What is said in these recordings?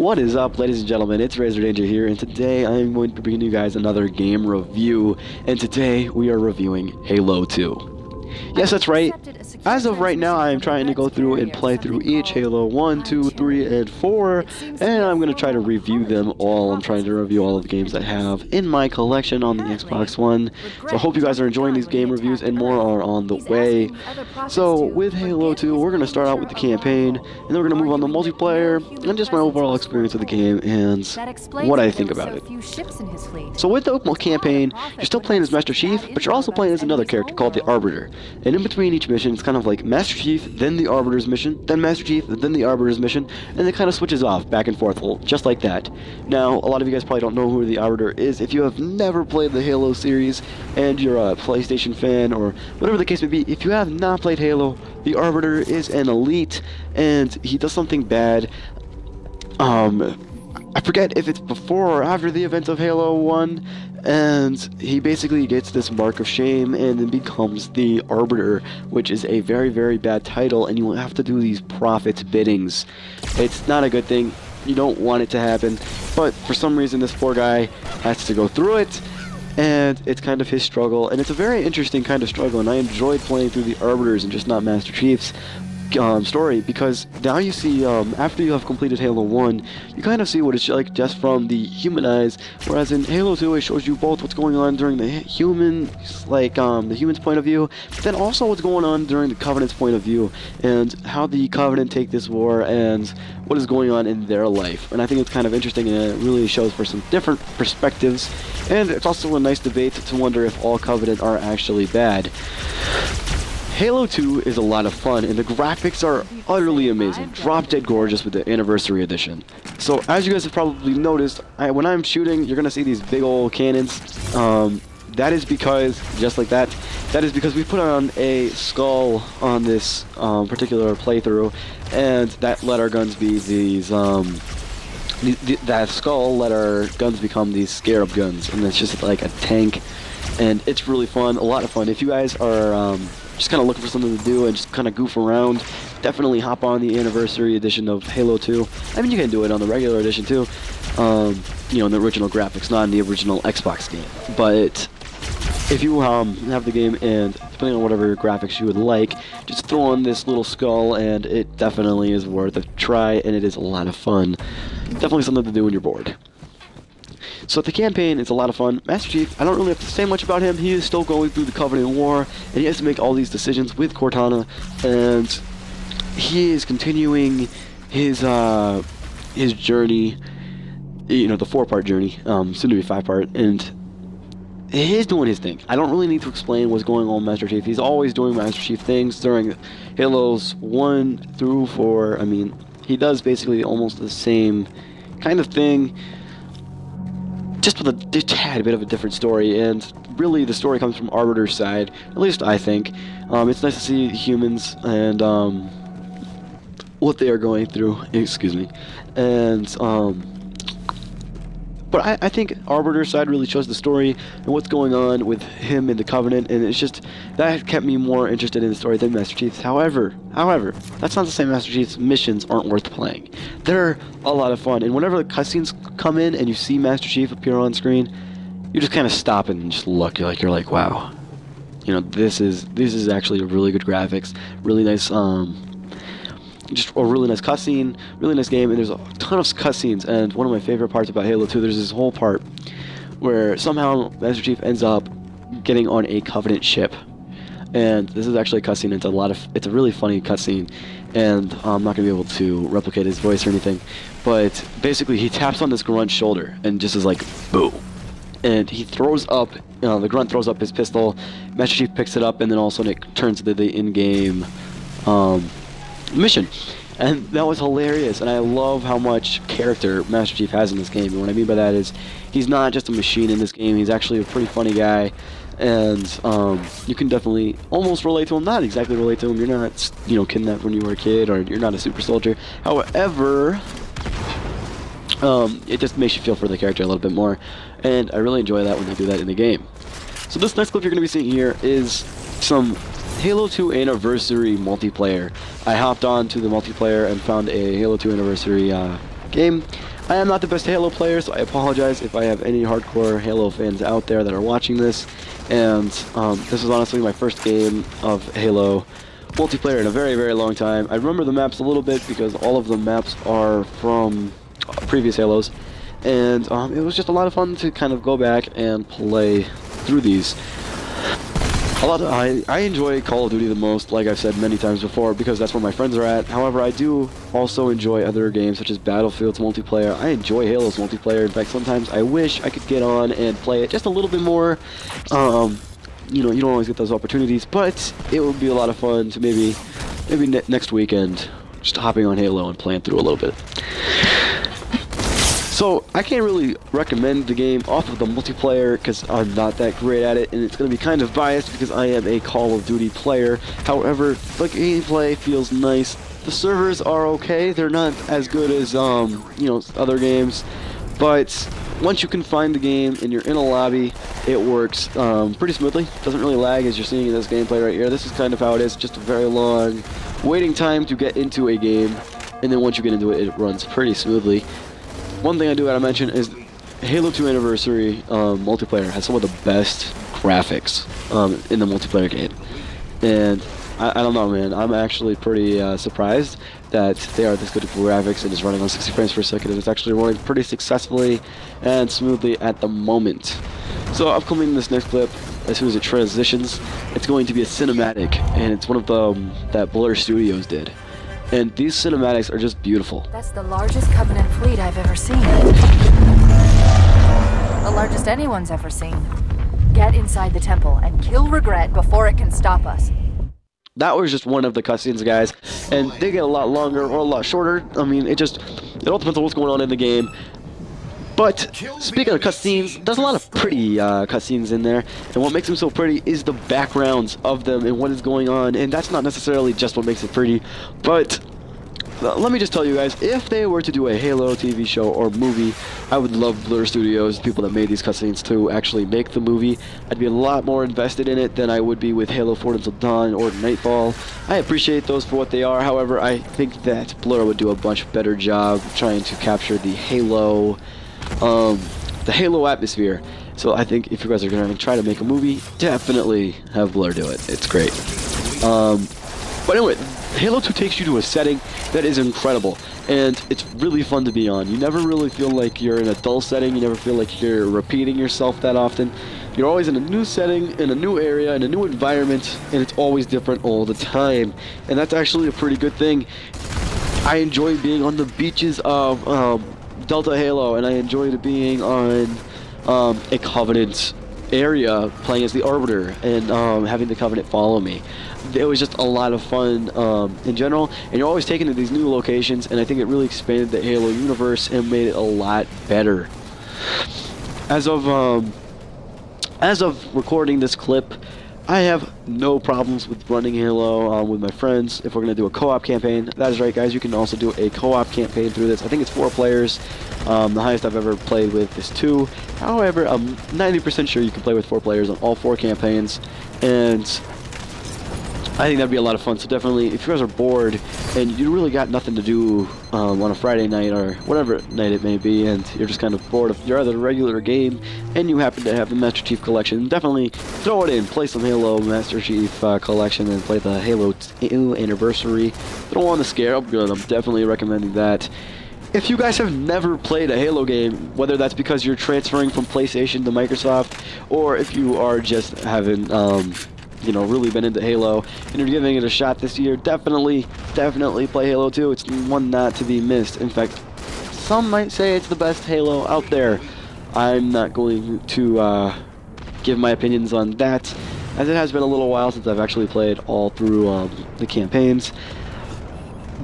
What is up, ladies and gentlemen? It's Razor Danger here, and today I am going to be bringing you guys another game review, and today we are reviewing Halo 2. Yes, that's right. As of right now, I am trying to go through and play through each Halo 1, 2, 3, and 4, and I'm going to try to review them all. I'm trying to review all of the games I have in my collection on the Xbox One. So I hope you guys are enjoying these game reviews, and more are on the way. So with Halo 2, we're going to start out with the campaign, and then we're going to move on to multiplayer, and just my overall experience of the game, and what I think about it. So with the campaign, you're still playing as Master Chief, but you're also playing as another character called the Arbiter. And in between each mission, it's kind of like Master Chief, then the Arbiter's mission, then Master Chief, then the Arbiter's mission, and it kind of switches off back and forth, just like that. Now, a lot of you guys probably don't know who the Arbiter is. If you have never played the Halo series, and you're a PlayStation fan, or whatever the case may be, if you have not played Halo, the Arbiter is an elite, and he does something bad. I forget if it's before or after the events of Halo 1, and he basically gets this mark of shame and then becomes the Arbiter, which is a very, very bad title, and you will have to do these prophet biddings. It's not a good thing. You don't want it to happen, but for some reason this poor guy has to go through it, and it's kind of his struggle, and it's a very interesting kind of struggle, and I enjoyed playing through the Arbiters and just not Master Chief's story, because now you see, after you have completed Halo 1, you kind of see what it's like just from the human eyes, whereas in Halo 2 it shows you both what's going on during the humans, like the humans' point of view, but then also what's going on during the Covenant's point of view, and how the Covenant take this war, and what is going on in their life. And I think it's kind of interesting, and it really shows for some different perspectives, and it's also a nice debate to wonder if all Covenant are actually bad. Halo 2 is a lot of fun, and the graphics are utterly amazing, drop dead gorgeous with the Anniversary Edition. So as you guys have probably noticed, when I'm shooting, you're going to see these big old cannons. That is because, just like that is because we put on a skull on this particular playthrough, and that let our guns be these, that skull let our guns become these scarab guns, and it's just like a tank, and it's really fun, a lot of fun. If you guys are just kind of looking for something to do and just kind of goof around, definitely hop on the Anniversary Edition of Halo 2. I mean, you can do it on the regular edition too, you know, in the original graphics, not in the original Xbox game. But if you have the game, and depending on whatever graphics you would like, just throw on this little skull, and it definitely is worth a try, and it is a lot of fun. Definitely something to do when you're bored. So the campaign is a lot of fun. Master Chief, I don't really have to say much about him. He is still going through the Covenant War, and he has to make all these decisions with Cortana, and he is continuing his journey, you know, the 4-part journey, soon to be 5-part, and he's doing his thing. I don't really need to explain what's going on with Master Chief. He's always doing Master Chief things during Halos 1 through 4. I mean, he does basically almost the same kind of thing, just with a tad bit of a different story, and really the story comes from Arbiter's side, at least I think. It's nice to see humans and what they are going through, excuse me, and but I think Arbiter's side really shows the story and what's going on with him and the Covenant, and it's just, that kept me more interested in the story than Master Chief's. However, that's not to say Master Chief's missions aren't worth playing. They're a lot of fun, and whenever the cutscenes come in and you see Master Chief appear on screen, you just kind of stop and just look. You're like, wow, you know, this is actually a really good graphics, really nice, just a really nice cutscene, really nice game, and there's a ton of cutscenes. And one of my favorite parts about Halo 2, there's this whole part where somehow Master Chief ends up getting on a Covenant ship, and this is actually a cutscene. It's a really funny cutscene, and I'm not gonna be able to replicate his voice or anything, but basically he taps on this grunt's shoulder and just is like, boom, and he throws up, the grunt throws up his pistol. Master Chief picks it up, and then all of a sudden it turns into the in-game mission, and that was hilarious. And I love how much character Master Chief has in this game, and what I mean by that is he's not just a machine in this game. He's actually a pretty funny guy, and you can definitely almost relate to him. Not exactly relate to him. You're not, you know, kidnapped when you were a kid, or you're not a super soldier. However, it just makes you feel for the character a little bit more, and I really enjoy that when they do that in the game. So this next clip you're going to be seeing here is some Halo 2 Anniversary multiplayer. I hopped on to the multiplayer and found a Halo 2 Anniversary game. I am not the best Halo player, so I apologize if I have any hardcore Halo fans out there that are watching this. And this was honestly my first game of Halo multiplayer in a very, very long time. I remember the maps a little bit because all of the maps are from previous Halos. And it was just a lot of fun to kind of go back and play through these. I enjoy Call of Duty the most, like I've said many times before, because that's where my friends are at. However, I do also enjoy other games such as Battlefield's multiplayer. I enjoy Halo's multiplayer. In fact, sometimes I wish I could get on and play it just a little bit more. You know, you don't always get those opportunities, but it would be a lot of fun to maybe next weekend just hopping on Halo and playing through a little bit. So, I can't really recommend the game off of the multiplayer because I'm not that great at it, and it's going to be kind of biased because I am a Call of Duty player. However, the gameplay feels nice. The servers are okay. They're not as good as, you know, other games, but once you can find the game and you're in a lobby, it works pretty smoothly. Doesn't really lag as you're seeing in this gameplay right here. This is kind of how it is, just a very long waiting time to get into a game, and then once you get into it, it runs pretty smoothly. One thing I do gotta mention is Halo 2 Anniversary multiplayer has some of the best graphics in the multiplayer game. And I don't know, man, I'm actually pretty surprised that they are this good at graphics and is running on 60 frames per second, and it's actually running pretty successfully and smoothly at the moment. So upcoming in this next clip, as soon as it transitions, it's going to be a cinematic, and it's one of the that Blur Studios did. And these cinematics are just beautiful. That's the largest Covenant fleet I've ever seen. The largest anyone's ever seen. Get inside the temple and kill Regret before it can stop us. That was just one of the cutscenes, guys. And they get a lot longer or a lot shorter. I mean, it all depends on what's going on in the game. But speaking of cutscenes, there's a lot of pretty cutscenes in there, and what makes them so pretty is the backgrounds of them and what is going on, and that's not necessarily just what makes it pretty, but let me just tell you guys, if they were to do a Halo TV show or movie, I would love Blur Studios, the people that made these cutscenes, to actually make the movie. I'd be a lot more invested in it than I would be with Halo 4 Until Dawn or Nightfall. I appreciate those for what they are, however, I think that Blur would do a much better job trying to capture the Halo atmosphere. So I think if you guys are going to try to make a movie, definitely have Blur do it. It's great. But anyway, Halo 2 takes you to a setting that is incredible, and it's really fun to be on. You never really feel like you're in a dull setting. You never feel like you're repeating yourself that often. You're always in a new setting, in a new area, in a new environment, and it's always different all the time. And that's actually a pretty good thing. I enjoy being on the beaches of Delta Halo, and I enjoyed being on a Covenant area playing as the Arbiter and having the Covenant follow me. It was just a lot of fun in general, and you're always taken to these new locations, and I think it really expanded the Halo universe and made it a lot better. As of recording this clip, I have no problems with running Halo with my friends if we're going to do a co-op campaign. That is right, guys, you can also do a co-op campaign through this. I think it's 4 players. The highest I've ever played with is 2. However, I'm 90% sure you can play with 4 players on all 4 campaigns, and I think that'd be a lot of fun. So definitely, if you guys are bored and you really got nothing to do on a Friday night or whatever night it may be, and you're just kind of bored of your other regular game, and you happen to have the Master Chief Collection, definitely throw it in. Play some Halo Master Chief Collection and play the Halo 2 Anniversary. Don't want to scare up good. I'm definitely recommending that. If you guys have never played a Halo game, whether that's because you're transferring from PlayStation to Microsoft, or if you are just having you know, really been into Halo and you're giving it a shot this year, definitely play Halo 2. It's one not to be missed. In fact, some might say it's the best Halo out there. I'm not going to give my opinions on that, as it has been a little while since I've actually played all through the campaigns.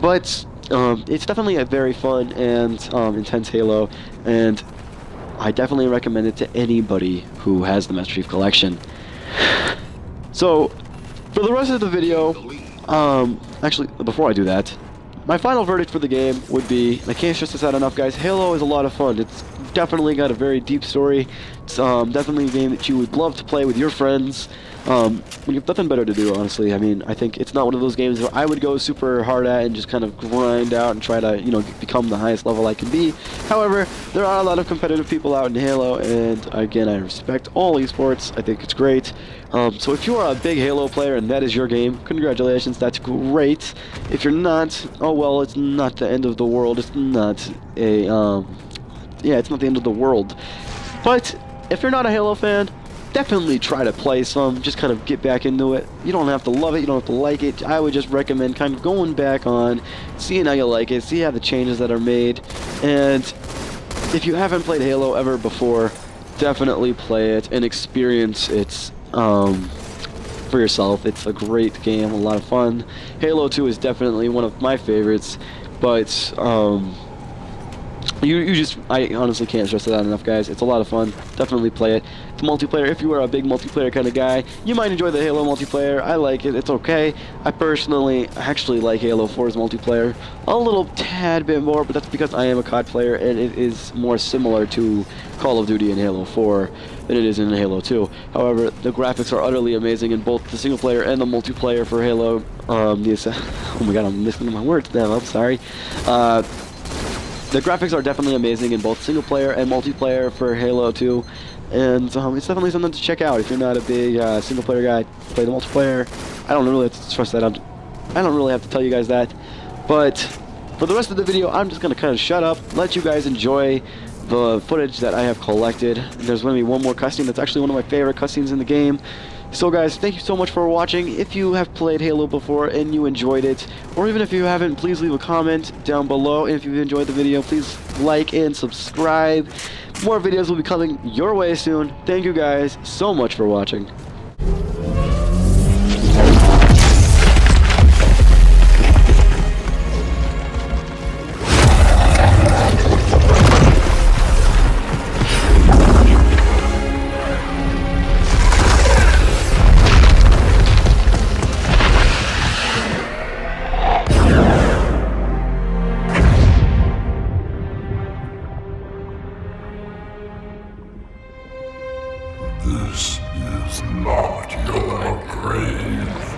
But it's definitely a very fun and intense Halo, and I definitely recommend it to anybody who has the Master Chief Collection. So, for the rest of the video, actually, before I do that, my final verdict for the game would be, I can't stress this out enough, guys, Halo is a lot of fun. It's definitely got a very deep story, It's definitely a game that you would love to play with your friends when you have nothing better to do, honestly. I mean, I think it's not one of those games where I would go super hard at and just kind of grind out and try to, you know, become the highest level I can be. However, there are a lot of competitive people out in Halo, and again, I respect all esports. I think it's great. So if you are a big Halo player and that is your game, congratulations, that's great. If you're not, oh well, it's not the end of the world. It's not a, yeah, it's not the end of the world. But if you're not a Halo fan, definitely try to play some, just kind of get back into it. You don't have to love it, you don't have to like it. I would just recommend kind of going back on, seeing how you like it, see how the changes that are made. And if you haven't played Halo ever before, definitely play it and experience it for yourself. It's a great game, a lot of fun. Halo 2 is definitely one of my favorites, but I honestly can't stress it out enough, guys. It's a lot of fun. Definitely play it. It's multiplayer. If you are a big multiplayer kind of guy, you might enjoy the Halo multiplayer. I like it. It's okay. I personally actually like Halo 4's multiplayer a little tad bit more, but that's because I am a COD player, and it is more similar to Call of Duty in Halo 4 than it is in Halo 2. However, the graphics are utterly amazing in both the single player and the multiplayer for Halo. Oh my god, I'm missing my words now. I'm sorry. The graphics are definitely amazing in both single player and multiplayer for Halo 2, and it's definitely something to check out if you're not a big single player guy. Play the multiplayer. I don't really have to trust that. I don't really have to tell you guys that. But for the rest of the video, I'm just gonna kind of shut up, let you guys enjoy the footage that I have collected. There's going to be one more cutscene that's actually one of my favorite cutscenes in the game. So guys, thank you so much for watching. If you have played Halo before and you enjoyed it, or even if you haven't, please leave a comment down below. And if you've enjoyed the video, please like and subscribe. More videos will be coming your way soon. Thank you guys so much for watching. This is not your grave.